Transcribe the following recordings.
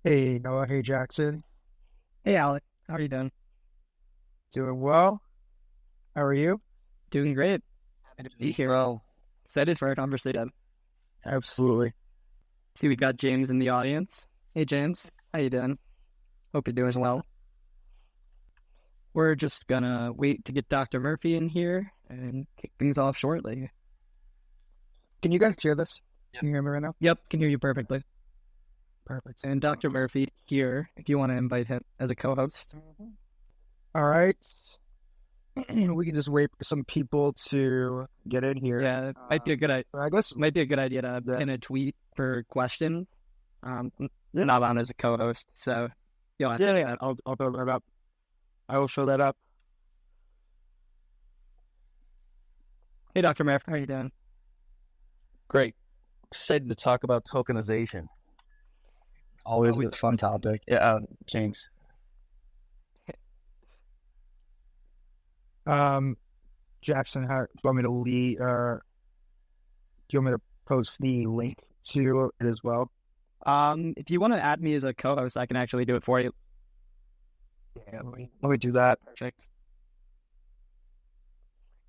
Hey Noah, hey Jackson. Hey Alec, how are you doing? Doing well. How are you? Doing great. Happy to be here. Well, Excited for our conversation. Absolutely. See, we got James in the audience. Hey James, how you doing? Hope you're doing well. We're just gonna wait to get Dr. Murphy in here and kick things off shortly. Can you guys hear this? Can you hear me right now? Yep, can hear you perfectly. Perfect. And Dr. Murphy here, if you want to invite him as a co-host. All right. We can just wait for some people to get in here. Yeah, it might be a good I guess might be a good idea to pin a tweet for questions. Not on as a co-host, so yeah. I'll fill that up. I will fill that up. Hey Dr. Murphy, how are you doing? great. Excited to talk about tokenization. Always a fun topic. Yeah, James. Jackson, do you want me to lead? Do you want me to post the link to it as well? If you want to add me as a co-host, I can actually do it for you. Yeah, let me do that. Perfect.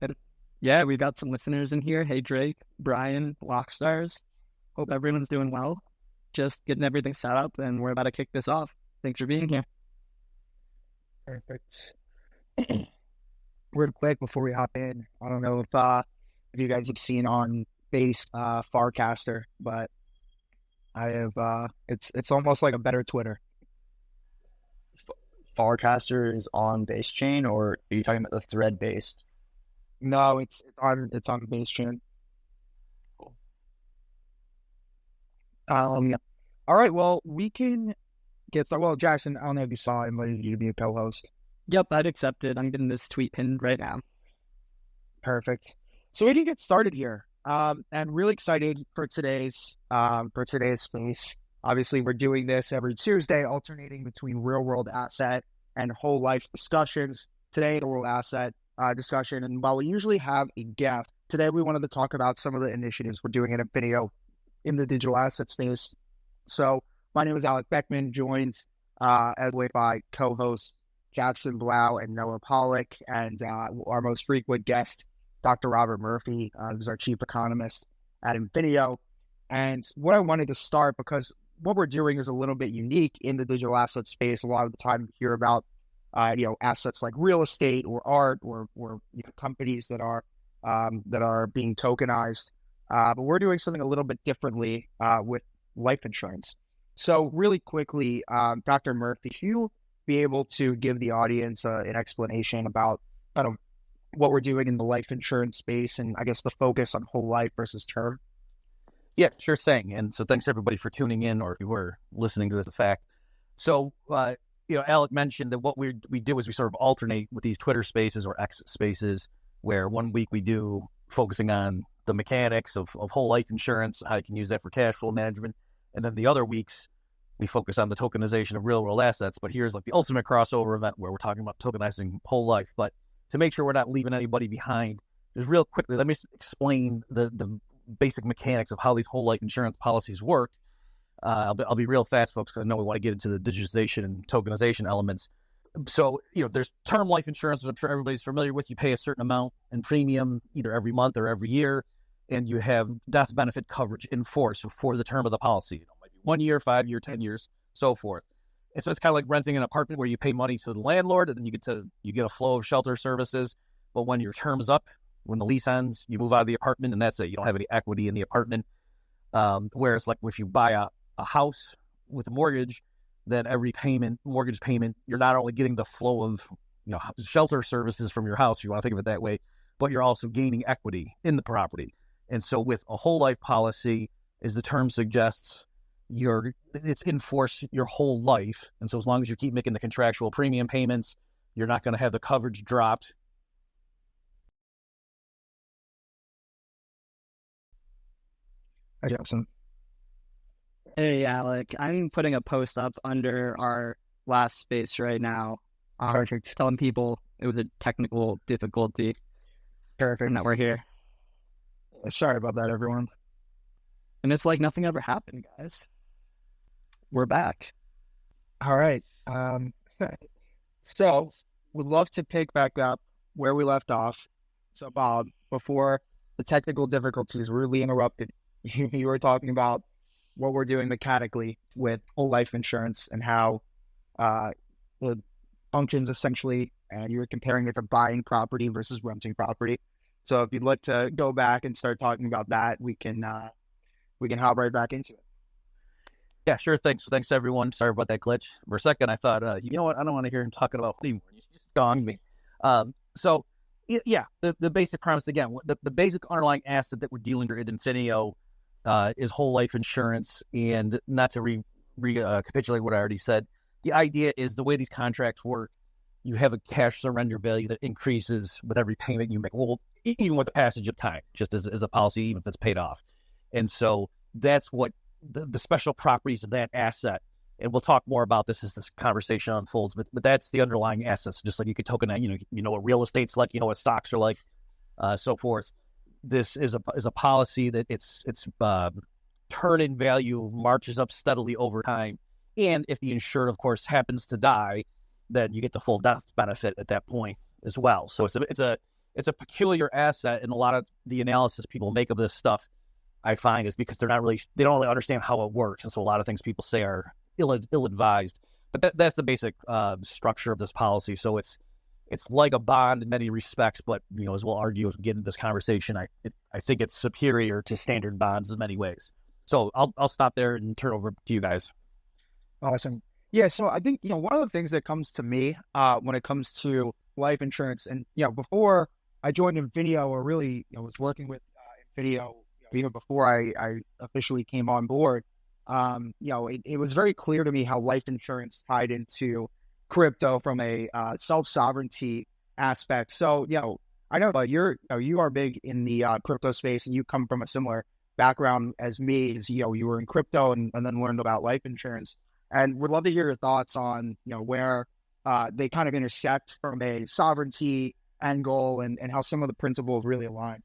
And yeah, we've got some listeners in here. Hey Drake, Brian, Rockstars. Hope everyone's doing well. Just getting everything set up, and we're about to kick this off. Thanks for being here. Perfect. Real quick before we hop in, I don't know if you guys have seen on Base Farcaster, but I have. It's almost like a better Twitter. Farcaster is on base chain, or are you talking about the thread based? No, it's on Base chain. Cool. All right. Well, we can get started. Well, Jackson, I don't know if you saw I invited you to be a co-host. Yep, I'd accept it. I'm getting this tweet pinned right now. Perfect. So we can get started here. And really excited for today's space. Obviously, we're doing this every Tuesday, alternating between real-world asset and whole life discussions. Today, the real asset discussion. And while we usually have a guest, today we wanted to talk about some of the initiatives we're doing at Infineo in the digital asset space. So my name is Alec Beckman, joined as way by co-hosts Jackson Blau and Noah Pollock, and our most frequent guest, Dr. Robert Murphy, who's our chief economist at Infineo. And what I wanted to start, because what we're doing is a little bit unique in the digital asset space. A lot of the time you hear about, assets like real estate or art or companies that are being tokenized. But we're doing something a little bit differently with life insurance. So really quickly, Dr. Murphy, if you be able to give the audience an explanation about what we're doing in the life insurance space and I guess the focus on whole life versus term. Yeah, sure thing. And so thanks everybody for tuning in, or if you were listening to this fact. So, Alec mentioned that what we do is we sort of alternate with these Twitter spaces or X spaces, where one week we do focusing on the mechanics of whole life insurance, how you can use that for cash flow management. And then the other weeks, we focus on the tokenization of real world assets. But here's like the ultimate crossover event where we're talking about tokenizing whole life. But to make sure we're not leaving anybody behind, just real quickly, let me explain the basic mechanics of how these whole life insurance policies work. I'll be real fast, folks, because I know we want to get into the digitization and tokenization elements. So, there's term life insurance, which I'm sure everybody's familiar with. You pay a certain amount in premium either every month or every year, and you have death benefit coverage in force for the term of the policy. It might be 1 year, 5 year, 10 years, so forth. And so it's kind of like renting an apartment where you pay money to the landlord, and then you get a flow of shelter services. But when your term is up, when the lease ends, you move out of the apartment, and that's it. You don't have any equity in the apartment. Whereas, like if you buy a house with a mortgage, then every mortgage payment, you're not only getting the flow of shelter services from your house, if you want to think of it that way, but you're also gaining equity in the property. And so with a whole life policy, as the term suggests, it's enforced your whole life. And so as long as you keep making the contractual premium payments, you're not going to have the coverage dropped. Hi, Jackson. Hey Alec, I'm putting a post up under our last space right now. Perfect. Telling people it was a technical difficulty. Perfect. And that we're here. Sorry about that, everyone. And it's like nothing ever happened, guys. We're back. All right. So would love to pick back up where we left off. So Bob, before the technical difficulties really interrupted, you were talking about what we're doing mechanically with whole life insurance and how it functions essentially, and you were comparing it to buying property versus renting property. So if you'd like to go back and start talking about that, we can hop right back into it. Yeah, sure. Thanks everyone. Sorry about that glitch. For a second, I thought, you know what? I don't want to hear him talking about anymore. You just gonged me. So yeah, the basic premise again, the basic underlying asset that we're dealing with at Infineo is whole life insurance. And not to recapitulate what I already said, the idea is the way these contracts work, you have a cash surrender value that increases with every payment you make. Well, even with the passage of time, just as a policy, even if it's paid off. And so that's what the special properties of that asset. And we'll talk more about this as this conversation unfolds, but that's the underlying assets. Just like you could tokenize, you know what real estate's like, you know what stocks are like, so forth. This is a policy that its turn in value marches up steadily over time. And if the insured, of course, happens to die, then you get the full death benefit at that point as well. So it's a peculiar asset, and a lot of the analysis people make of this stuff, I find, is because they don't really understand how it works, and so a lot of things people say are ill-advised. But that's the basic structure of this policy. So it's like a bond in many respects, but as we'll argue as we get into this conversation, I think it's superior to standard bonds in many ways. So I'll stop there and turn over to you guys. Awesome. Yeah, so I think one of the things that comes to me when it comes to life insurance, and before I joined Infineo, or really was working with Infineo even before I officially came on board, it was very clear to me how life insurance tied into crypto from a self-sovereignty aspect. So, I know you are big in the crypto space, and you come from a similar background as me. As you were in crypto and then learned about life insurance, and would love to hear your thoughts on where they kind of intersect from a sovereignty angle, and how some of the principles really align.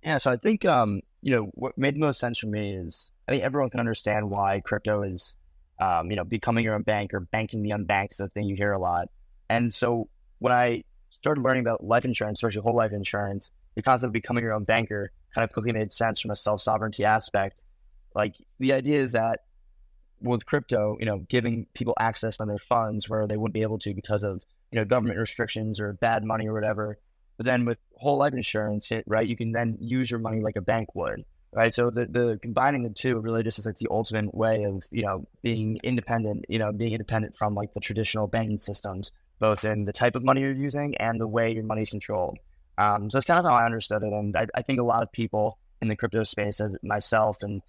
Yeah, so I think what made the most sense for me is I think everyone can understand why crypto is becoming your own bank, or banking the unbanked is a thing you hear a lot. And so when I started learning about life insurance, especially whole life insurance, the concept of becoming your own banker kind of quickly made sense from a self-sovereignty aspect. Like, the idea is that with crypto, giving people access on their funds where they wouldn't be able to because of government restrictions or bad money or whatever. But then with whole life insurance, right, you can then use your money like a bank would, right? So the combining the two really just is like the ultimate way of being independent, from like the traditional banking systems, both in the type of money you're using and the way your money's controlled. So that's kind of how I understood it, and I think a lot of people in the crypto space, as myself and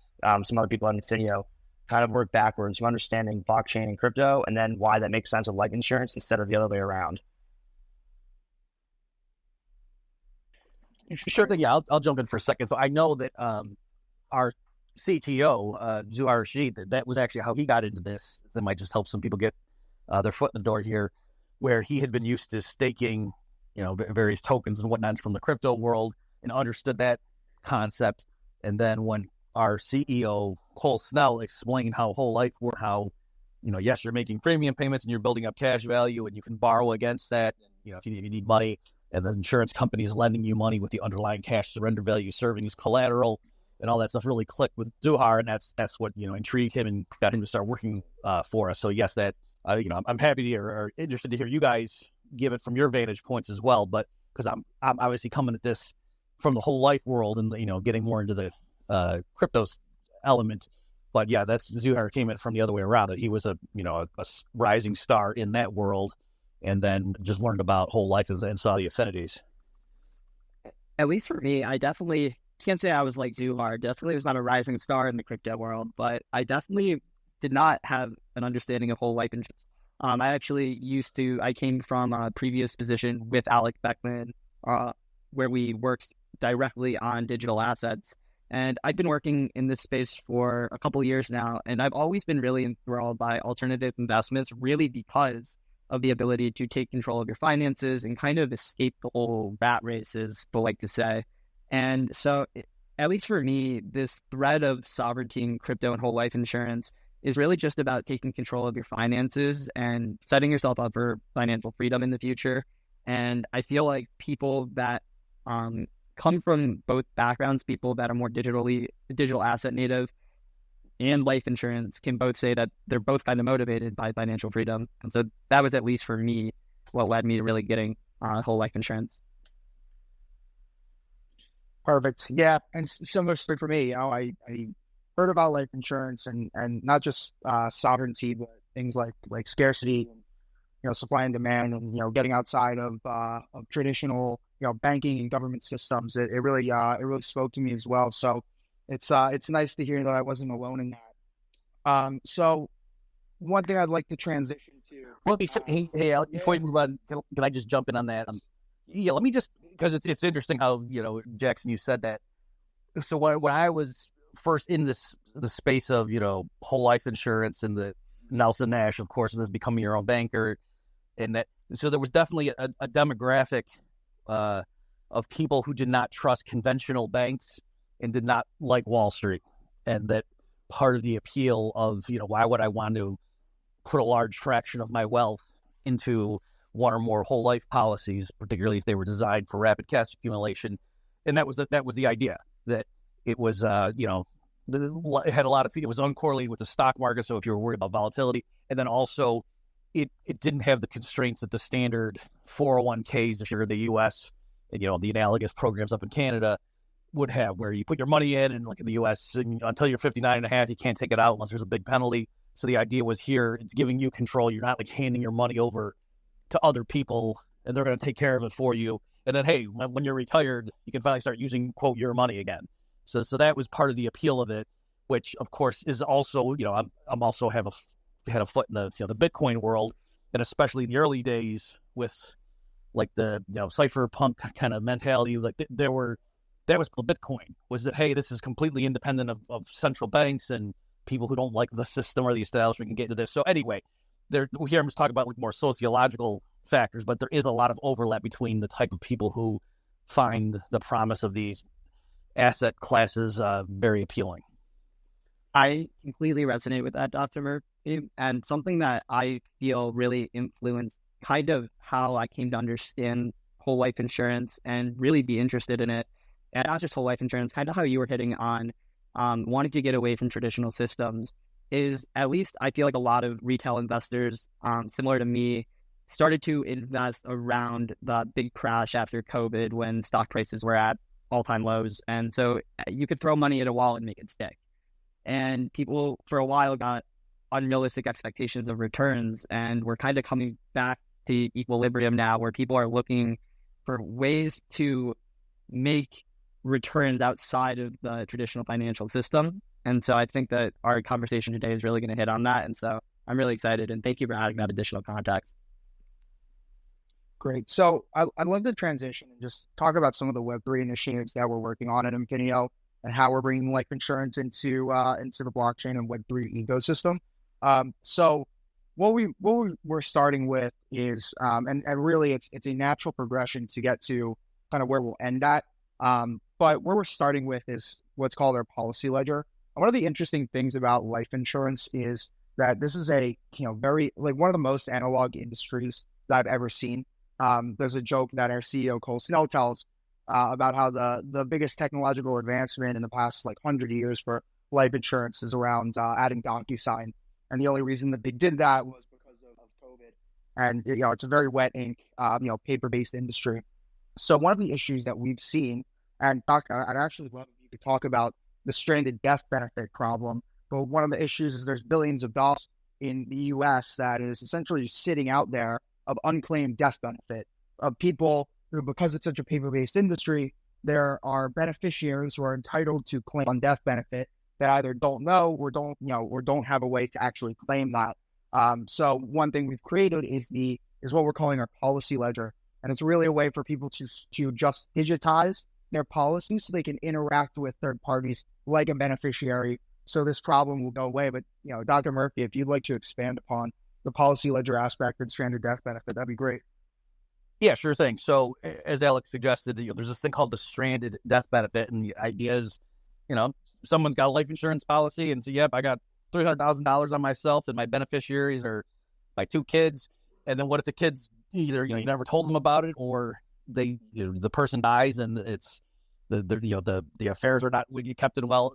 some other people at Infineo, kind of work backwards from understanding blockchain and crypto, and then why that makes sense with life insurance instead of the other way around. Sure thing. Yeah, I'll jump in for a second. So I know that our CTO, Zuhair Rashid, that was actually how he got into this. That might just help some people get their foot in the door here, where he had been used to staking, various tokens and whatnot from the crypto world, and understood that concept. And then when our CEO, Cole Snell, explained how whole life works, how, yes, you're making premium payments and you're building up cash value, and you can borrow against that. And, if you need money, and the insurance company is lending you money with the underlying cash surrender value serving as collateral, and all that stuff really clicked with Zuhair, and that's what intrigued him and got him to start working for us. So yes, that I'm happy to hear, or interested to hear you guys give it from your vantage points as well. But because I'm obviously coming at this from the whole life world, and getting more into the crypto element. But yeah, that's Zuhair came in from the other way around. That he was a rising star in that world, and then just learned about whole life and saw the affinities. At least for me, I definitely can't say I was like Zuhair. Definitely was not a rising star in the crypto world, but I definitely did not have an understanding of whole life insurance. I came from a previous position with Alec Beckman, where we worked directly on digital assets. And I've been working in this space for a couple of years now, and I've always been really enthralled by alternative investments, really because of the ability to take control of your finances and kind of escape the whole rat race, as people like to say. And so, at least for me, this thread of sovereignty in crypto and whole life insurance is really just about taking control of your finances and setting yourself up for financial freedom in the future. And I feel like people that come from both backgrounds, people that are more digital asset native and life insurance, can both say that they're both kind of motivated by financial freedom. And so that was, at least for me, what led me to really getting whole life insurance. Perfect. Yeah. And similar story for me. I heard about life insurance and not just sovereignty, but things like scarcity, and, supply and demand, and, getting outside of traditional, banking and government systems. It really spoke to me as well. So it's nice to hear that I wasn't alone in that. So one thing I'd like to transition to. Well, hey, Alec, before you move on, can I just jump in on that? Let me just, because it's interesting how, Jackson, you said that. So when I was first in the space of, whole life insurance and the Nelson Nash, of course, and this becoming your own banker, and that, so there was definitely a demographic of people who did not trust conventional banks and did not like Wall Street. And that part of the appeal of, why would I want to put a large fraction of my wealth into one or more whole life policies, particularly if they were designed for rapid cash accumulation. And that was the idea, that it was, it had a lot of, it was uncorrelated with the stock market. So if you were worried about volatility, and then also it didn't have the constraints that the standard 401ks, if you're in the US, and, the analogous programs up in Canada would have, where you put your money in, and like in the US, until you're 59 and a half, you can't take it out unless there's a big penalty. So the idea was here, it's giving you control. You're not like handing your money over to other people and they're going to take care of it for you. And then, hey, when you're retired, you can finally start using, quote, your money again. So that was part of the appeal of it, which of course is also, I'm also had a foot in the Bitcoin world, and especially in the early days with like the, cypherpunk kind of mentality, like that was Bitcoin, was that, hey, this is completely independent of central banks, and people who don't like the system or the establishment can get into this. So anyway, here I'm just talking about like more sociological factors, but there is a lot of overlap between the type of people who find the promise of these asset classes very appealing. I completely resonate with that, Dr. Murphy, and something that I feel really influenced kind of how I came to understand whole life insurance and really be interested in it, and not just whole life insurance, kind of how you were hitting on wanting to get away from traditional systems, is at least I feel like a lot of retail investors, similar to me, started to invest around the big crash after COVID when stock prices were at all-time lows. And so you could throw money at a wall and make it stick. And people for a while got unrealistic expectations of returns, and we're kind of coming back to equilibrium now, where people are looking for ways to make returns outside of the traditional financial system. And so I think that our conversation today is really going to hit on that. And so I'm really excited, and thank you for adding that additional context. Great. So I'd love to transition and just talk about some of the Web3 initiatives that we're working on at Infineo and how we're bringing life insurance into the blockchain and Web3 ecosystem. So what we're starting with is, and really it's a natural progression to get to kind of where we'll end at. But where we're starting with is what's called our policy ledger. And one of the interesting things about life insurance is that this is a, very, like, one of the most analog industries that I've ever seen. There's a joke that our CEO Cole Snell tells about how the biggest technological advancement in the past 100 years for life insurance is around adding DocuSign, and the only reason that they did that was because of COVID. And it's a very wet ink, paper-based industry. So one of the issues that we've seen, and Doc, I'd actually love if you could talk about the stranded death benefit problem. But one of the issues is there's billions of dollars in the U.S. that is essentially sitting out there of unclaimed death benefit of people who, because it's such a paper-based industry, there are beneficiaries who are entitled to claim on death benefit that either don't know or don't have a way to actually claim that. So one thing we've created is what we're calling our policy ledger, and it's really a way for people to just digitize their policies so they can interact with third parties like a beneficiary. So this problem will go away. But Dr. Murphy, if you'd like to expand upon the policy ledger aspect and stranded death benefit, that'd be great. Yeah, sure thing. So as Alex suggested, there's this thing called the stranded death benefit, and the idea is, someone's got a life insurance policy and say, yep, I got $300,000 on myself, and my beneficiaries are my two kids. And then what if the kids either, you never told them about it, or they, the person dies and it's the affairs are not kept in well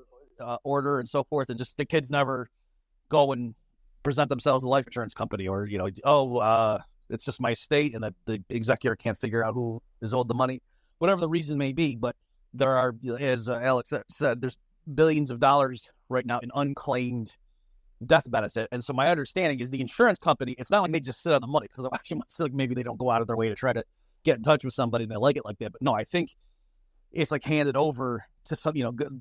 order and so forth, and just the kids never go and present themselves a life insurance company, or it's just my estate, and that the executor can't figure out who is owed the money, whatever the reason may be. But there are, as Alex said, there's billions of dollars right now in unclaimed death benefit. And so my understanding is the insurance company, it's not like they just sit on the money, because actually maybe they don't go out of their way to try to get in touch with somebody and they like it like that. But no, I think it's like handed over to some,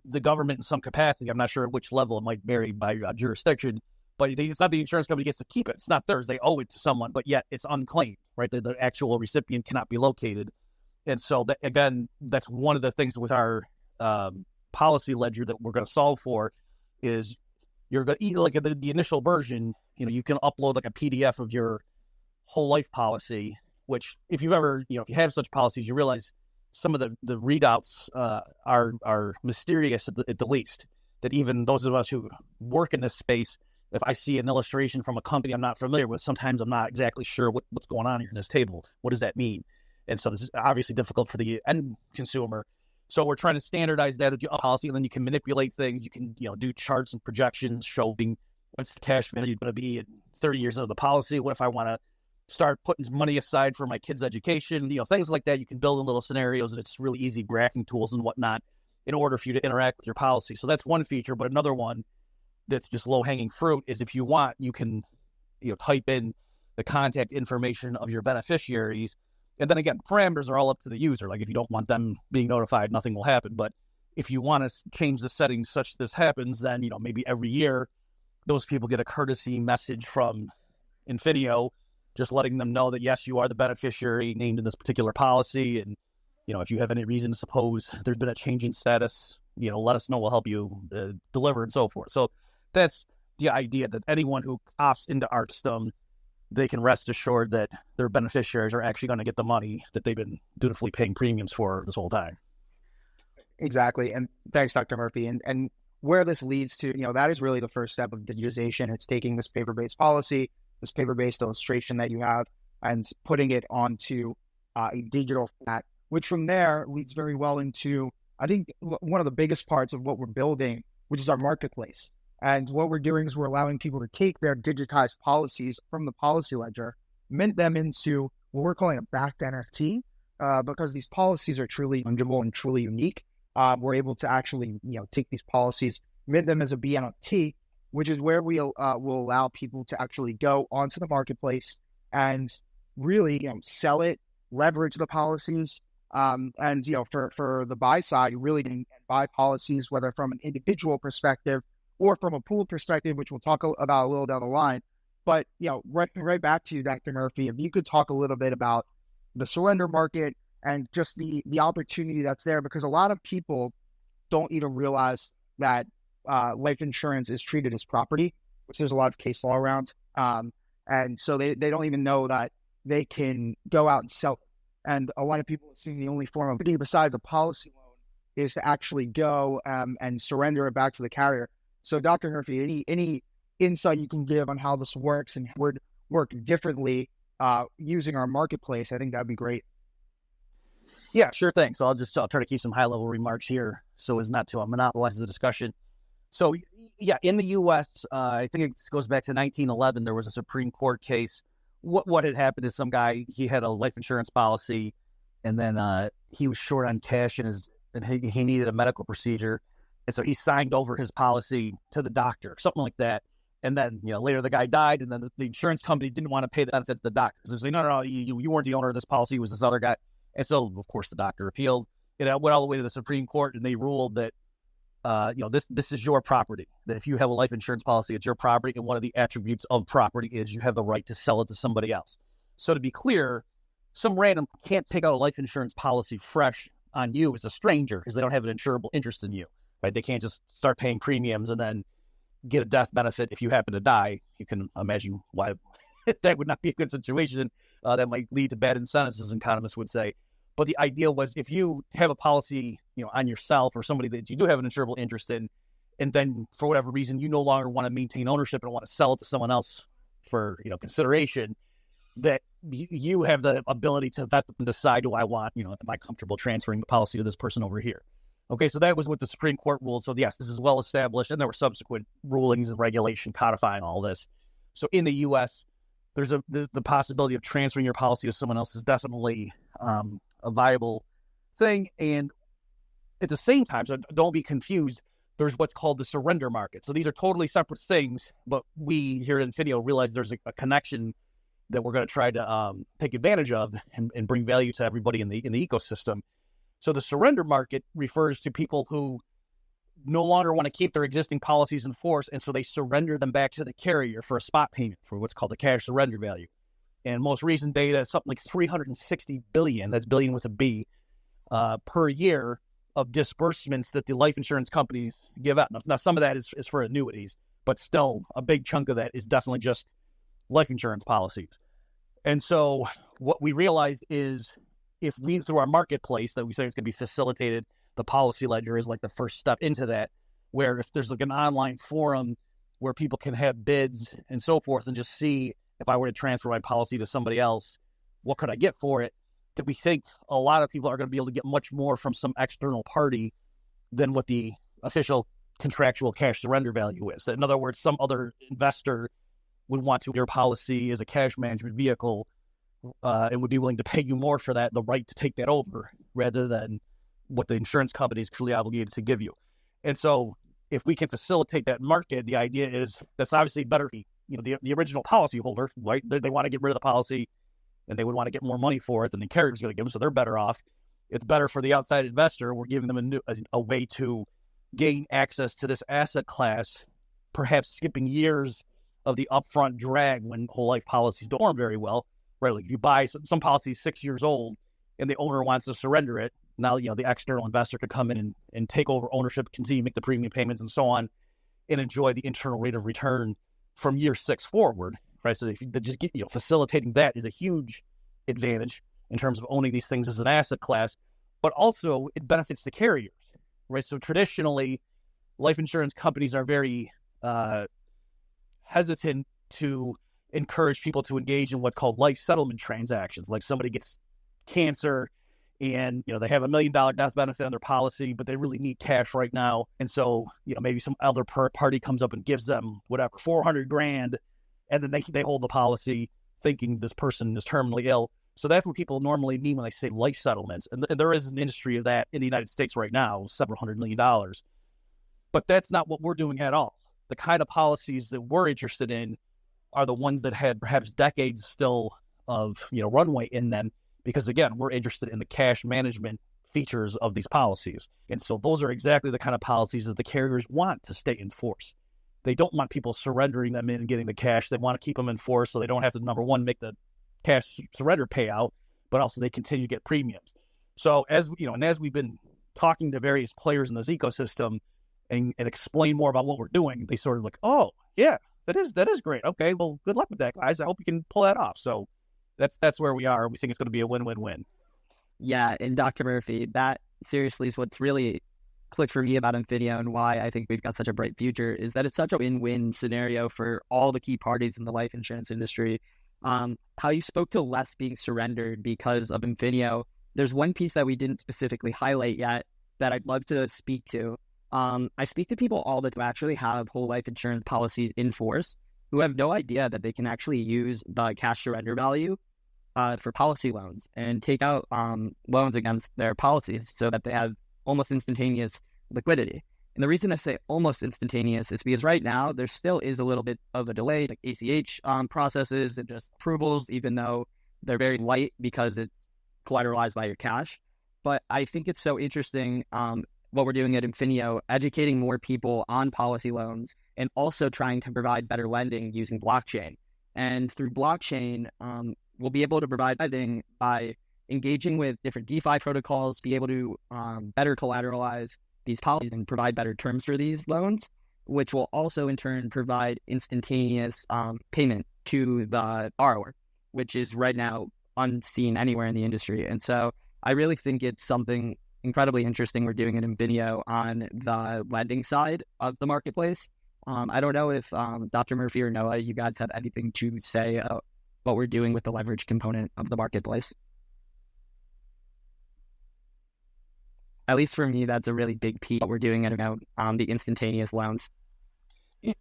the government in some capacity. I'm not sure at which level, it might vary by jurisdiction, but it's not the insurance company gets to keep it. It's not theirs. They owe it to someone, but yet it's unclaimed, right? The actual recipient cannot be located. And so that, again, that's one of the things with our policy ledger that we're going to solve for is you're going to, like the initial version, you can upload like a PDF of your whole life policy, which if you've ever, if you have such policies, you realize some of the readouts are mysterious at the least, that even those of us who work in this space, if I see an illustration from a company I'm not familiar with, sometimes I'm not exactly sure what's going on here in this table. What does that mean? And so this is obviously difficult for the end consumer. So we're trying to standardize that policy, and then you can manipulate things. You can, do charts and projections showing what's the cash value going to be in 30 years of the policy. What if I want to start putting money aside for my kids' education? Things like that. You can build in little scenarios, and it's really easy graphing tools and whatnot in order for you to interact with your policy. So that's one feature. But another one that's just low-hanging fruit is if you want, you can, type in the contact information of your beneficiaries. And then again, parameters are all up to the user. Like if you don't want them being notified, nothing will happen. But if you want to change the settings such this happens, then, maybe every year those people get a courtesy message from Infineo, just letting them know that, yes, you are the beneficiary named in this particular policy. And, if you have any reason to suppose there's been a change in status, let us know. We'll help you deliver and so forth. So that's the idea, that anyone who opts into our system, they can rest assured that their beneficiaries are actually going to get the money that they've been dutifully paying premiums for this whole time. Exactly. And thanks, Dr. Murphy. And where this leads to, that is really the first step of digitization. It's taking this paper-based policy, this paper-based illustration that you have, and putting it onto a digital format, which from there leads very well into, I think, one of the biggest parts of what we're building, which is our marketplace. And what we're doing is we're allowing people to take their digitized policies from the policy ledger, mint them into what we're calling a backed NFT, because these policies are truly fungible and truly unique. We're able to actually, take these policies, mint them as a BNFT, which is where we will allow people to actually go onto the marketplace and really, sell it, leverage the policies. And, for the buy side, you really can buy policies, whether from an individual perspective or from a pool perspective, which we'll talk about a little down the line. But, right back to you, Dr. Murphy, if you could talk a little bit about the surrender market and just the opportunity that's there, because a lot of people don't even realize that life insurance is treated as property, which there's a lot of case law around. And so they don't even know that they can go out and sell it. And a lot of people assume the only form of equity besides a policy loan is to actually go and surrender it back to the carrier. So, Dr. Murphy, any insight you can give on how this works and would work differently using our marketplace, I think that'd be great. Yeah, sure thing. So I'll try to keep some high-level remarks here so as not to monopolize the discussion. So, yeah, in the U.S., I think it goes back to 1911. There was a Supreme Court case. What had happened is some guy, he had a life insurance policy, and then he was short on cash, and he needed a medical procedure. And so he signed over his policy to the doctor, something like that. And then, later the guy died, and then the insurance company didn't want to pay the benefit to the doctor. So they say, no, you weren't the owner of this policy. It was this other guy. And so, of course, the doctor appealed. It went all the way to the Supreme Court, and they ruled that, this is your property. That if you have a life insurance policy, it's your property. And one of the attributes of property is you have the right to sell it to somebody else. So to be clear, some random can't take out a life insurance policy fresh on you as a stranger because they don't have an insurable interest in you. Right? They can't just start paying premiums and then get a death benefit if you happen to die. You can imagine why that would not be a good situation. That might lead to bad incentives, as economists would say. But the idea was if you have a policy, on yourself or somebody that you do have an insurable interest in, and then for whatever reason, you no longer want to maintain ownership and want to sell it to someone else for, consideration, that you have the ability to vet and decide, do I want, am I comfortable transferring the policy to this person over here? Okay, so that was what the Supreme Court ruled. So yes, this is well established, and there were subsequent rulings and regulation codifying all this. So in the U.S., there's the possibility of transferring your policy to someone else is definitely a viable thing. And at the same time, so don't be confused, there's what's called the surrender market. So these are totally separate things, but we here at Infineo realize there's a connection that we're going to try to take advantage of and bring value to everybody in the ecosystem. So the surrender market refers to people who no longer want to keep their existing policies in force, and so they surrender them back to the carrier for a spot payment for what's called the cash surrender value. And most recent data is something like 360 billion, that's billion with a B, per year of disbursements that the life insurance companies give out. Now some of that is for annuities, but still a big chunk of that is definitely just life insurance policies. And so what we realized is, if we, through our marketplace that we say it's going to be facilitated, the policy ledger is like the first step into that, where if there's like an online forum where people can have bids and so forth and just see, if I were to transfer my policy to somebody else, what could I get for it? That we think a lot of people are going to be able to get much more from some external party than what the official contractual cash surrender value is. In other words, some other investor would want to your policy as a cash management vehicle and would be willing to pay you more for that, the right to take that over, rather than what the insurance company is truly obligated to give you. And so if we can facilitate that market, the idea is that's obviously better for the original policy holder, right? They want to get rid of the policy and they would want to get more money for it than the carrier is going to give them, so they're better off. It's better for the outside investor. We're giving them a way to gain access to this asset class, perhaps skipping years of the upfront drag when whole life policies don't perform very well, right? Like if you buy some policies 6 years old and the owner wants to surrender it, now, the external investor could come in and take over ownership, continue to make the premium payments and so on, and enjoy the internal rate of return from year 6 forward, right? So if you just get, facilitating that is a huge advantage in terms of owning these things as an asset class, but also it benefits the carriers, right? So traditionally, life insurance companies are very hesitant to encourage people to engage in what's called life settlement transactions. Like somebody gets cancer and, they have $1 million death benefit on their policy, but they really need cash right now. And so, maybe some other party comes up and gives them whatever, $400,000, and then they hold the policy thinking this person is terminally ill. So that's what people normally mean when they say life settlements. And there is an industry of that in the United States right now, several $100 million. But that's not what we're doing at all. The kind of policies that we're interested in are the ones that had perhaps decades still of, runway in them. Because again, we're interested in the cash management features of these policies. And so those are exactly the kind of policies that the carriers want to stay in force. They don't want people surrendering them in and getting the cash. They want to keep them in force so they don't have to, number one, make the cash surrender payout, but also they continue to get premiums. So as we've been talking to various players in this ecosystem and explain more about what we're doing, they sort of like, oh yeah, that is great. Okay, well, good luck with that, guys. I hope you can pull that off. So that's where we are. We think it's going to be a win-win-win. Yeah, and Dr. Murphy, that seriously is what's really clicked for me about Infineo and why I think we've got such a bright future, is that it's such a win-win scenario for all the key parties in the life insurance industry. How you spoke to less being surrendered because of Infineo, there's one piece that we didn't specifically highlight yet that I'd love to speak to. I speak to people all the time who actually have whole life insurance policies in force who have no idea that they can actually use the cash surrender value for policy loans and take out loans against their policies so that they have almost instantaneous liquidity. And the reason I say almost instantaneous is because right now there still is a little bit of a delay, like ACH processes and just approvals, even though they're very light because it's collateralized by your cash. But I think it's so interesting what we're doing at Infineo, educating more people on policy loans and also trying to provide better lending using blockchain. And through blockchain, we'll be able to provide lending by engaging with different DeFi protocols, be able to better collateralize these policies and provide better terms for these loans, which will also in turn provide instantaneous payment to the borrower, which is right now unseen anywhere in the industry. And so I really think it's something incredibly interesting. We're doing an infineo on the lending side of the marketplace. I don't know if Dr. Murphy or Noah, you guys have anything to say what we're doing with the leverage component of the marketplace. At least for me, that's a really big piece of what we're doing about the instantaneous loans.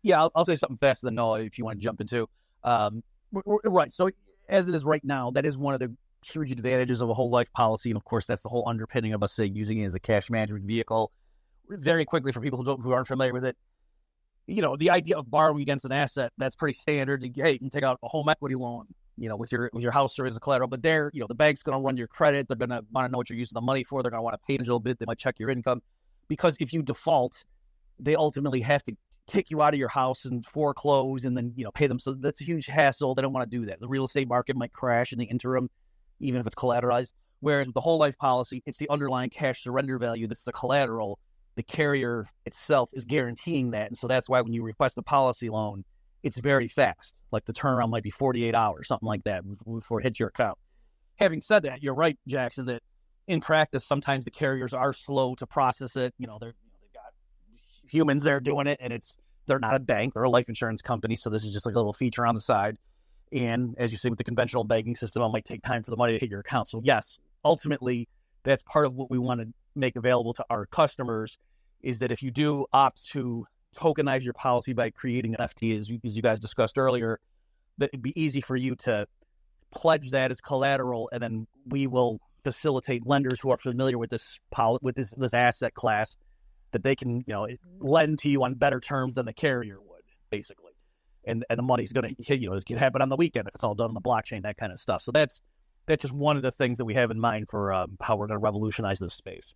Yeah, I'll say something faster than Noah if you want to jump into. Right. So as it is right now, that is one of the huge advantages of a whole life policy. And of course, that's the whole underpinning of us, say, using it as a cash management vehicle. Very quickly, for people who aren't familiar with it, the idea of borrowing against an asset, that's pretty standard. Hey, you can take out a home equity loan, with your house or as a collateral, but there, the bank's going to run your credit. They're going to want to know what you're using the money for. They're going to want to pay a little bit. They might check your income, because if you default, they ultimately have to kick you out of your house and foreclose and then, pay them. So that's a huge hassle. They don't want to do that. The real estate market might crash in the interim, even if it's collateralized. Whereas with the whole life policy, it's the underlying cash surrender value that's the collateral. The carrier itself is guaranteeing that. And so that's why when you request a policy loan, it's very fast. Like the turnaround might be 48 hours, something like that, before it hits your account. Having said that, you're right, Jackson, that in practice, sometimes the carriers are slow to process it. They've got humans there doing it, and they're not a bank, they're a life insurance company. So this is just like a little feature on the side. And as you say, with the conventional banking system, it might take time for the money to hit your account. So yes, ultimately, that's part of what we want to make available to our customers, is that if you do opt to tokenize your policy by creating an FT, as you guys discussed earlier, that it'd be easy for you to pledge that as collateral, and then we will facilitate lenders who are familiar with this asset class, that they can lend to you on better terms than the carrier would, basically. And the money's going to hit it can happen on the weekend if it's all done on the blockchain, that kind of stuff. So that's just one of the things that we have in mind for how we're going to revolutionize this space.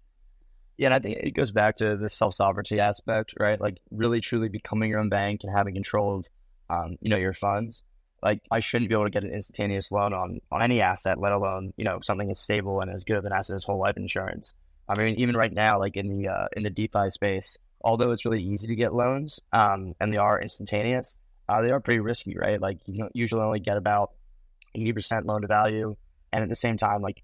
Yeah, and I think it goes back to the self-sovereignty aspect, right? Like really truly becoming your own bank and having control of, your funds. Like I shouldn't be able to get an instantaneous loan on any asset, let alone, something as stable and as good of an asset as whole life insurance. I mean, even right now, like in the DeFi space, although it's really easy to get loans, and they are instantaneous, they are pretty risky, right? Like you usually only get about 80% loan to value, and at the same time, like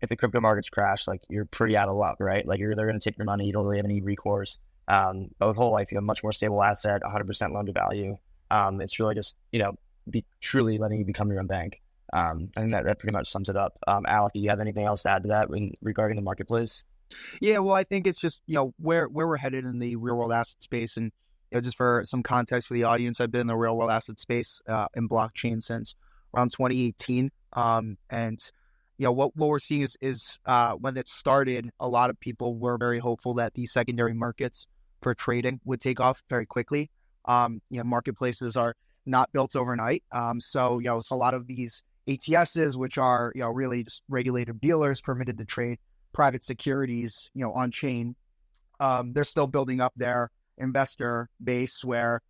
if the crypto markets crash, like you're pretty out of luck, right? Like they're going to take your money, you don't really have any recourse. But with whole life, you have a much more stable asset, 100% loan to value. It's really just be truly letting you become your own bank. I think that pretty much sums it up. Alec, do you have anything else to add to that regarding the marketplace? Yeah, well, I think it's just, where we're headed in the real world asset space. And, just for some context for the audience, I've been in the real world asset space in blockchain since around 2018. And, what we're seeing is when it started, a lot of people were very hopeful that the secondary markets for trading would take off very quickly. Marketplaces are not built overnight. So a lot of these ATSs, which are, really just regulated dealers permitted to trade private securities, on chain, they're still building up their investor base where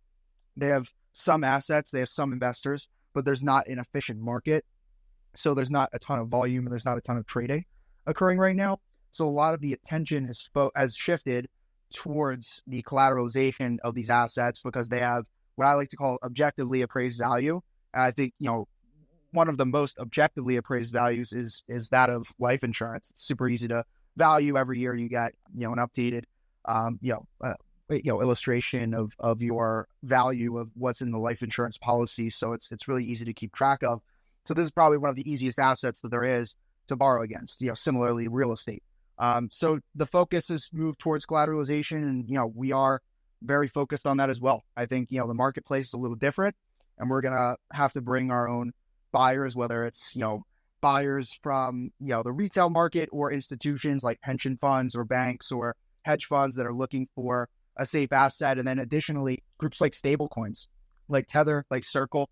they have some assets, they have some investors, but there's not an efficient market. So there's not a ton of volume and there's not a ton of trading occurring right now. So a lot of the attention has shifted towards the collateralization of these assets because they have what I like to call objectively appraised value. And I think, one of the most objectively appraised values is that of life insurance. It's super easy to value. Every year you get, an updated, illustration of your value of what's in the life insurance policy. So it's really easy to keep track of. So this is probably one of the easiest assets that there is to borrow against, similarly real estate. So the focus has moved towards collateralization, and, we are very focused on that as well. I think, the marketplace is a little different, and we're going to have to bring our own buyers, whether it's, buyers from, the retail market or institutions like pension funds or banks or hedge funds that are looking for a safe asset. And then additionally, groups like stablecoins, like Tether, like Circle,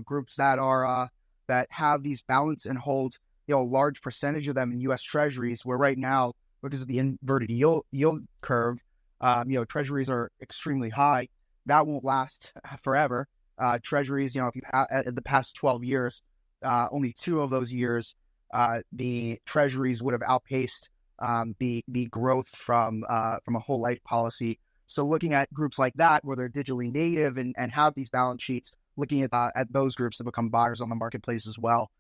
groups that are, that have these balance and hold, a large percentage of them in U.S. Treasuries, where right now, because of the inverted yield curve, Treasuries are extremely high. That won't last forever. Treasuries, if you have in the past 12 years, only 2 of those years, the Treasuries would have outpaced the growth from a whole life policy. So looking at groups like that, where they're digitally native and have these balance sheets, looking at those groups to become buyers on the marketplace as well.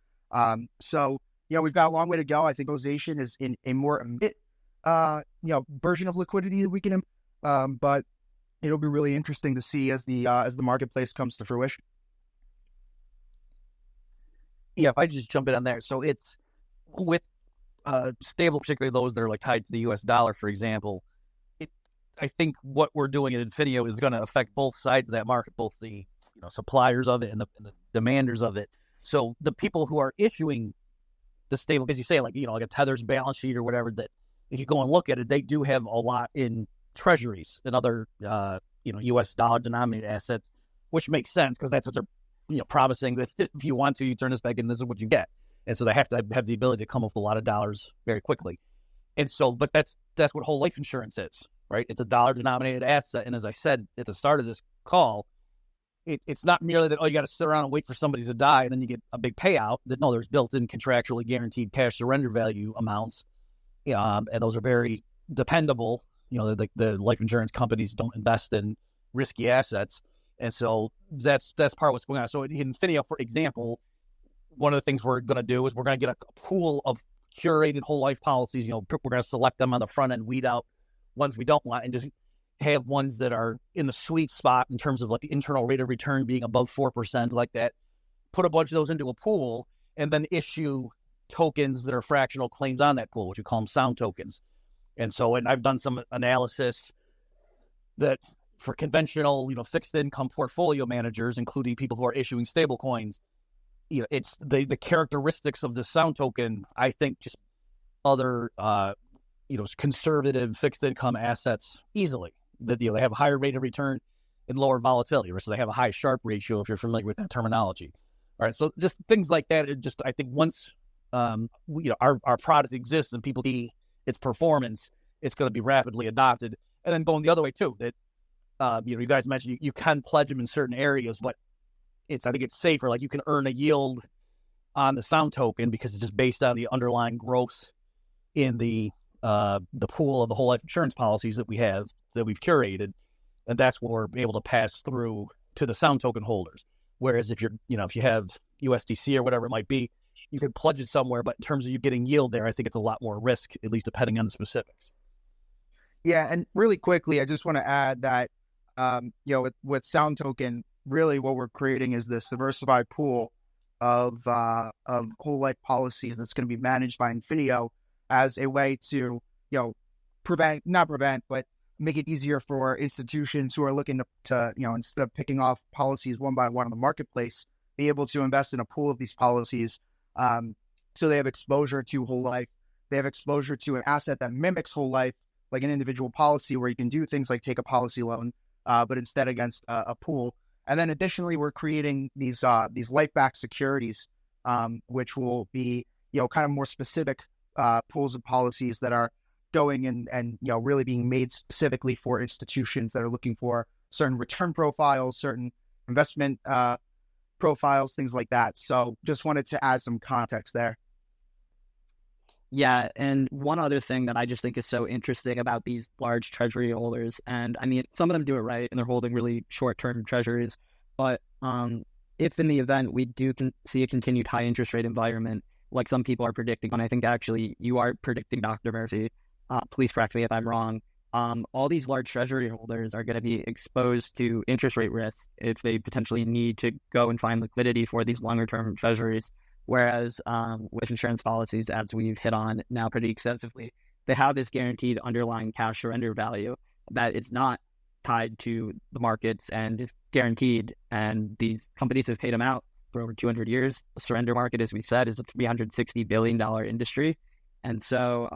So we've got a long way to go. I think tokenization is in a more immediate version of liquidity that we can, but it'll be really interesting to see as the marketplace comes to fruition. Yeah, if I just jump in on there. So it's with stable, particularly those that are like tied to the US dollar, for example. I think what we're doing at Infineo is going to affect both sides of that market, both the suppliers of it and the demanders of it. So the people who are issuing the stable, because you say like a Tether's balance sheet or whatever, that if you go and look at it, they do have a lot in treasuries and other US dollar denominated assets, which makes sense because that's what they're promising that if you want to, you turn this back in, this is what you get. And so they have to have the ability to come up with a lot of dollars very quickly. And so, but that's what whole life insurance is, right? It's a dollar denominated asset. And as I said at the start of this call, it's not merely that, you got to sit around and wait for somebody to die and then you get a big payout. That no, there's built-in contractually guaranteed cash surrender value amounts. And those are very dependable. The life insurance companies don't invest in risky assets. And so that's part of what's going on. So in Infineo, for example, one of the things we're going to do is we're going to get a pool of curated whole life policies. We're going to select them on the front end, weed out ones we don't want, and just have ones that are in the sweet spot in terms of like the internal rate of return being above 4%, like that. Put a bunch of those into a pool and then issue tokens that are fractional claims on that pool, which we call them sound tokens. And I've done some analysis that for conventional, fixed income portfolio managers, including people who are issuing stable coins, it's the characteristics of the sound token, I think, just other, conservative fixed income assets easily. That they have a higher rate of return and lower volatility, so they have a high Sharpe ratio, if you're familiar with that terminology. All right, so just things like that. I think once our product exists and people see its performance, it's going to be rapidly adopted. And then going the other way too, that you guys mentioned you can pledge them in certain areas, but I think it's safer. Like you can earn a yield on the sound token because it's just based on the underlying growth in the pool of the whole life insurance policies that we've curated, and that's what we're able to pass through to the sound token holders. Whereas if if you have USDC or whatever it might be, you can pledge it somewhere, but in terms of you getting yield there, I think it's a lot more risk, at least depending on the specifics. Yeah, and really quickly, I just want to add that with sound token, really what we're creating is this diversified pool of whole life policies that's going to be managed by Infineo as a way to not prevent, but make it easier for institutions who are looking to instead of picking off policies one by one on the marketplace, be able to invest in a pool of these policies. So they have exposure to whole life. They have exposure to an asset that mimics whole life, like an individual policy where you can do things like take a policy loan, but instead against a pool. And then additionally, we're creating these Fback Securities, which will be kind of more specific pools of policies that are going and really being made specifically for institutions that are looking for certain return profiles, certain investment profiles, things like that. So just wanted to add some context there. Yeah, and one other thing that I just think is so interesting about these large treasury holders, and I mean, some of them do it right, and they're holding really short-term treasuries, but if in the event we do see a continued high interest rate environment, like some people are predicting, and I think actually you are predicting, Dr. Murphy, please correct me if I'm wrong, all these large treasury holders are going to be exposed to interest rate risk if they potentially need to go and find liquidity for these longer-term treasuries. Whereas with insurance policies, as we've hit on now pretty extensively, they have this guaranteed underlying cash surrender value that is not tied to the markets and is guaranteed. And these companies have paid them out for over 200 years. The surrender market, as we said, is a $360 billion industry. And so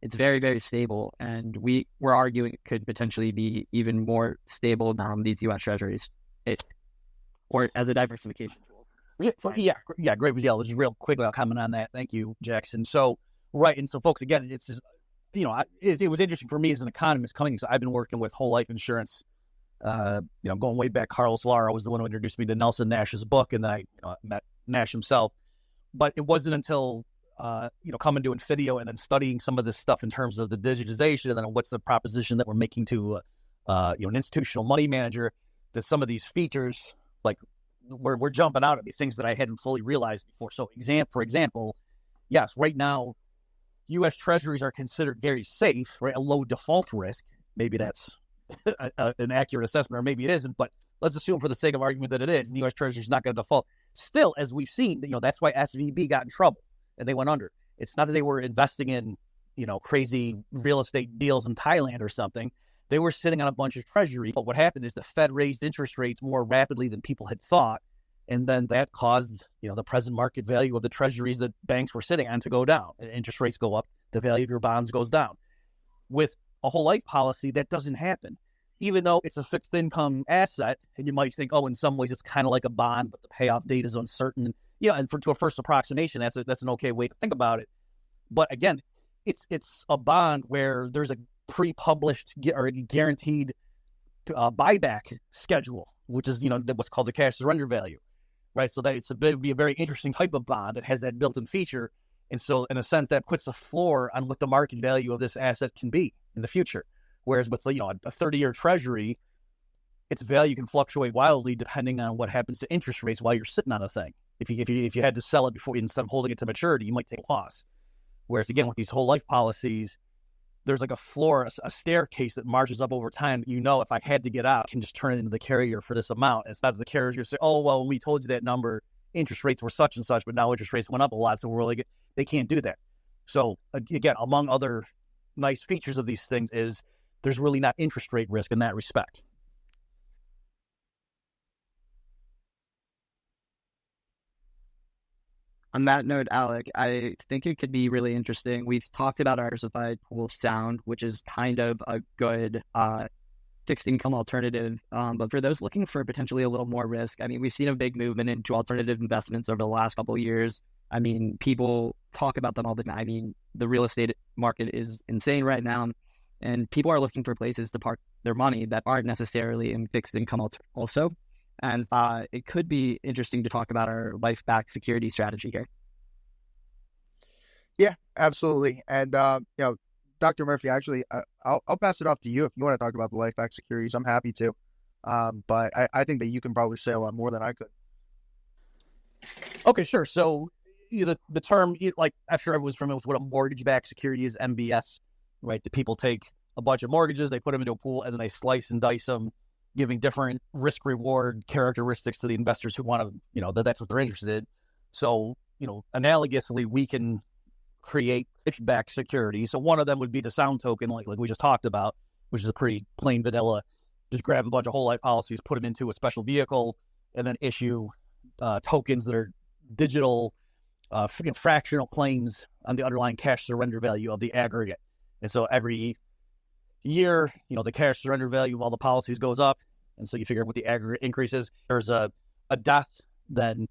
it's very, very stable. And we're arguing it could potentially be even more stable than these U.S. treasuries or as a diversification tool. Yeah, great. Yeah, just real quick, I'll comment on that. Thank you, Jackson. So, right, and so folks, again, it's just, it was interesting for me as an economist coming. So I've been working with whole life insurance. Going way back. Carlos Lara was the one who introduced me to Nelson Nash's book, and then I met Nash himself. But it wasn't until coming to Infineo and then studying some of this stuff in terms of the digitization and then what's the proposition that we're making to an institutional money manager, that some of these features like we're jumping out at me, things that I hadn't fully realized before. So for example, yes, right now, U.S. Treasuries are considered very safe, right? A low default risk. Maybe that's an accurate assessment, or maybe it isn't, but let's assume for the sake of argument that it is, and U.S. Treasury is not going to default. Still, as we've seen, that's why SVB got in trouble and they went under. It's not that they were investing in, crazy real estate deals in Thailand or something. They were sitting on a bunch of Treasury. But what happened is the Fed raised interest rates more rapidly than people had thought. And then that caused, the present market value of the Treasuries that banks were sitting on to go down. And interest rates go up, the value of your bonds goes down. With a whole life policy, that doesn't happen. Even though it's a fixed income asset, and you might think, in some ways it's kind of like a bond, but the payoff date is uncertain. And to a first approximation, that's an okay way to think about it. But again, it's a bond where there's a pre-published or guaranteed buyback schedule, which is what's called the cash surrender value, right? So that it'd be a very interesting type of bond that has that built-in feature, and so in a sense that puts a floor on what the market value of this asset can be in the future. Whereas with a 30-year Treasury, its value can fluctuate wildly depending on what happens to interest rates while you're sitting on a thing. If you had to sell it before, instead of holding it to maturity, you might take a loss. Whereas again, with these whole life policies, there's like a floor, a staircase that marches up over time. If I had to get out, I can just turn it into the carrier for this amount. It's not the carrier's going to say, oh, well, when we told you that number, interest rates were such and such, but now interest rates went up a lot. So they can't do that. So again, among other nice features of these things is there's really not interest rate risk in that respect. On that note, Alec, I think it could be really interesting. We've talked about our diversified pool sound, which is kind of a good fixed income alternative. But for those looking for potentially a little more risk, we've seen a big movement into alternative investments over the last couple of years. People talk about them all the time. The real estate market is insane right now, and people are looking for places to park their money that aren't necessarily in fixed income also. And it could be interesting to talk about our Fback Security strategy here. Yeah, absolutely. And, Dr. Murphy, actually, I'll pass it off to you if you want to talk about the Fback Securities. I'm happy to. But I think that you can probably say a lot more than I could. Okay, sure. So the term, like I'm sure everyone's familiar with what a mortgage-backed security is, MBS, right? The people take a bunch of mortgages, they put them into a pool, and then they slice and dice them, giving different risk-reward characteristics to the investors who want to, that's what they're interested in. So, analogously, we can create Fback security. So one of them would be the sound token, like we just talked about, which is a pretty plain vanilla, just grab a bunch of whole life policies, put them into a special vehicle, and then issue tokens that are digital fractional claims on the underlying cash surrender value of the aggregate. And so every year, the cash surrender value of all the policies goes up. And so you figure out what the aggregate increase is. There's a death, then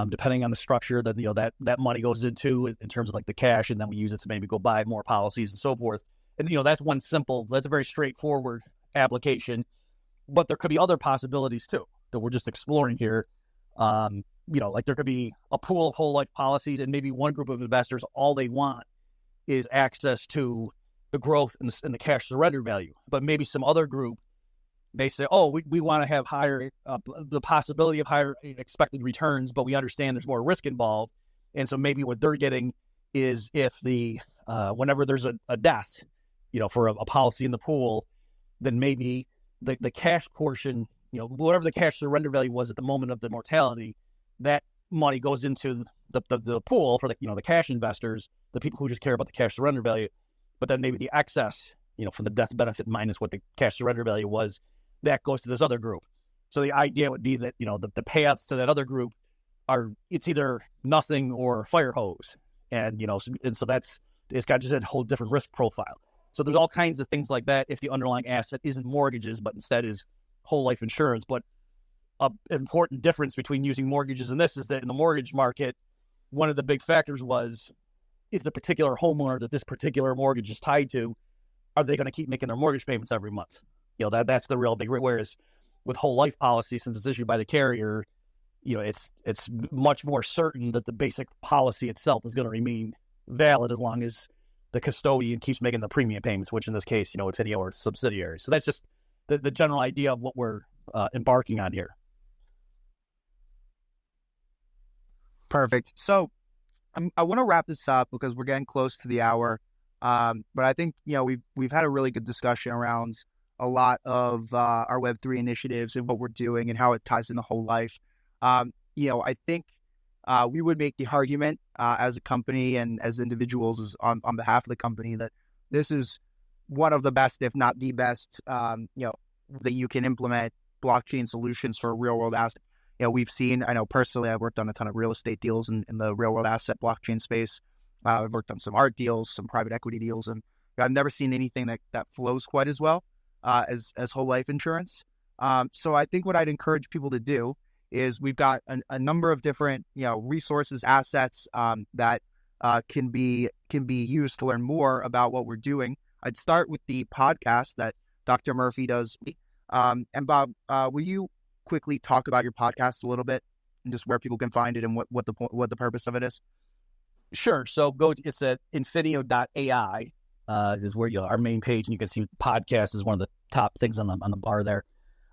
depending on the structure that, that money goes into in terms of like the cash, and then we use it to maybe go buy more policies and so forth. And, that's that's a very straightforward application, but there could be other possibilities too that we're just exploring here. Like there could be a pool of whole life policies, and maybe one group of investors, all they want is access to the growth in the cash surrender value. But maybe some other group, they say, oh, we want to have higher, the possibility of higher expected returns, but we understand there's more risk involved. And so maybe what they're getting is if whenever there's a death, for a policy in the pool, then maybe the cash portion, whatever the cash surrender value was at the moment of the mortality, that money goes into the pool for the cash investors, the people who just care about the cash surrender value. But then maybe the excess, from the death benefit minus what the cash surrender value was, that goes to this other group. So the idea would be that, the payouts to that other group it's either nothing or fire hose. And, and so it's got just a whole different risk profile. So there's all kinds of things like that if the underlying asset isn't mortgages, but instead is whole life insurance. But an important difference between using mortgages and this is that in the mortgage market, one of the big factors is the particular homeowner that this particular mortgage is tied to, are they going to keep making their mortgage payments every month? That's the real big, whereas with whole life policy, since it's issued by the carrier, it's much more certain that the basic policy itself is going to remain valid as long as the custodian keeps making the premium payments, which in this case, infineo or subsidiaries. So that's just the general idea of what we're embarking on here. Perfect. So I want to wrap this up because we're getting close to the hour. But I think, we've had a really good discussion around a lot of our Web3 initiatives and what we're doing and how it ties into whole life. I think we would make the argument as a company and as individuals on behalf of the company that this is one of the best, if not the best, that you can implement blockchain solutions for real world assets. We've seen, I know personally, I've worked on a ton of real estate deals in the real world asset blockchain space. I've worked on some art deals, some private equity deals, and I've never seen anything that flows quite as well as whole life insurance. So I think what I'd encourage people to do is we've got a number of different, resources, assets that can be used to learn more about what we're doing. I'd start with the podcast that Dr. Murphy does. And Bob, will you quickly talk about your podcast a little bit and just where people can find it and what the purpose of it is? Sure. So it's at infineo.ai is where our main page, and you can see podcast is one of the top things on the bar there.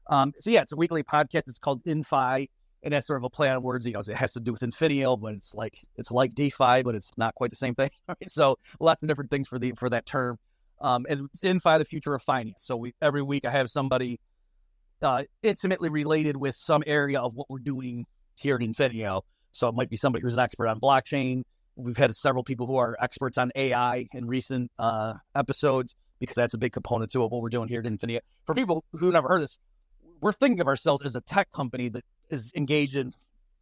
It's a weekly podcast. It's called Infi, and that's sort of a play on words. It has to do with Infineo, but it's like DeFi, but it's not quite the same thing. So lots of different things for that term. And it's Infi, the future of finance. So every week I have somebody intimately related with some area of what we're doing here at Infineo. So it might be somebody who's an expert on blockchain. We've had several people who are experts on AI in recent episodes, because that's a big component too of what we're doing here at Infineo. For people who never heard this, we're thinking of ourselves as a tech company that is engaged in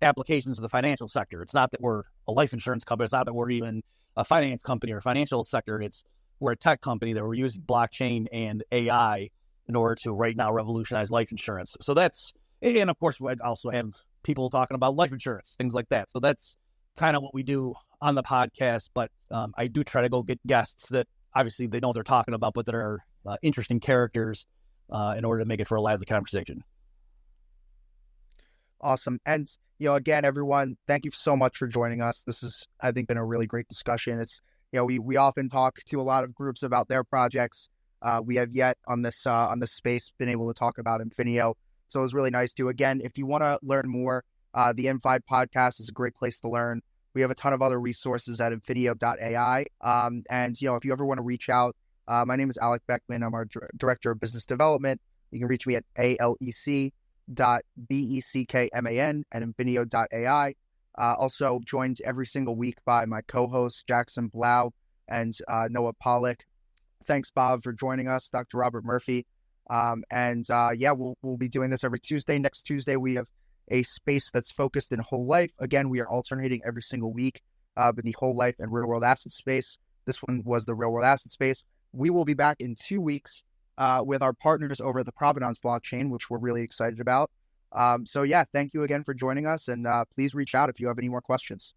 applications of the financial sector. It's not that we're a life insurance company. It's not that we're even a finance company or a financial sector. We're a tech company that we're using blockchain and AI in order to right now revolutionize life insurance. So and of course, we also have people talking about life insurance, things like that. So that's kind of what we do on the podcast. But I do try to go get guests that obviously they know what they're talking about, but that are interesting characters in order to make it for a lively conversation. Awesome. And, again, everyone, thank you so much for joining us. This has, I think, been a really great discussion. It's, we often talk to a lot of groups about their projects. We have yet on this space been able to talk about Infineo. So it was really nice to, again, if you want to learn more, the M5 podcast is a great place to learn. We have a ton of other resources at infineo.ai. And, if you ever want to reach out, my name is Alec Beckman. I'm our Director of Business Development. You can reach me at alec.beckman at infineo.ai. Also joined every single week by my co-hosts, Jackson Blau and Noah Pollack. Thanks, Bob, for joining us, Dr. Robert Murphy. We'll be doing this every Tuesday. Next Tuesday, we have a space that's focused in whole life. Again, we are alternating every single week with the whole life and real world asset space. This one was the real world asset space. We will be back in 2 weeks with our partners over at the Provenance blockchain, which we're really excited about. Thank you again for joining us, and please reach out if you have any more questions.